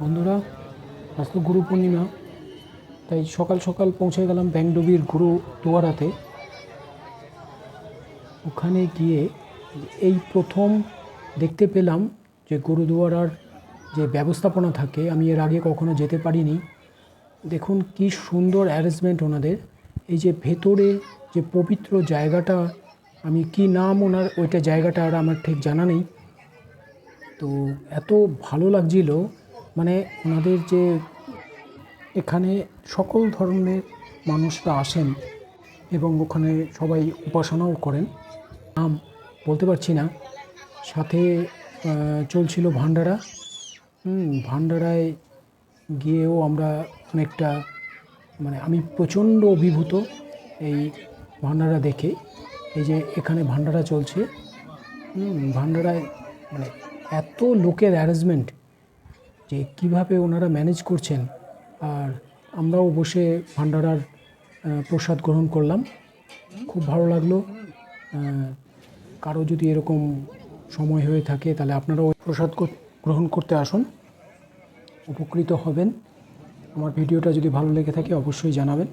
বন্ধুরা, আজ তো গুরু পূর্ণিমা, তাই সকাল সকাল পৌঁছে গেলাম ব্যাংডুবির গুরুদুয়ারাতে। ওখানে গিয়ে এই প্রথম দেখতে পেলাম যে গুরুদুয়ারার যে ব্যবস্থাপনা থাকে, আমি এর আগে কখনো যেতে পারিনি। দেখুন কি সুন্দর অ্যারেঞ্জমেন্ট ওনাদের। এই যে ভেতরে যে পবিত্র জায়গাটা, আমি কি নাম ওনার ওইটা জায়গাটা আর আমার ঠিক জানা নেই, তো এত ভালো লাগছিল। মানে ওনাদের যে এখানে সকল ধরনের মানুষরা আসেন এবং ওখানে সবাই উপাসনাও করেন। নাম বলতে পারছি না। সাথে চলছিল ভান্ডারা। ভান্ডারায় গিয়েও আমরা অনেকটা, মানে আমি প্রচণ্ড অভিভূত এই ভান্ডারা দেখে। এই যে এখানে ভান্ডারা চলছে, ভান্ডারায় মানে এত লোকের অ্যারেঞ্জমেন্ট যে কিভাবে ওনারা ম্যানেজ করছেন। আর আমরাও বসে ভান্ডারার প্রসাদ গ্রহণ করলাম, খুব ভালো লাগলো। কারো যদি এরকম সময় হয়ে থাকে তাহলে আপনারাও প্রসাদ গ্রহণ করতে আসুন, উপকৃত হবেন। আমার ভিডিওটা যদি ভালো লেগে থাকে অবশ্যই জানাবেন।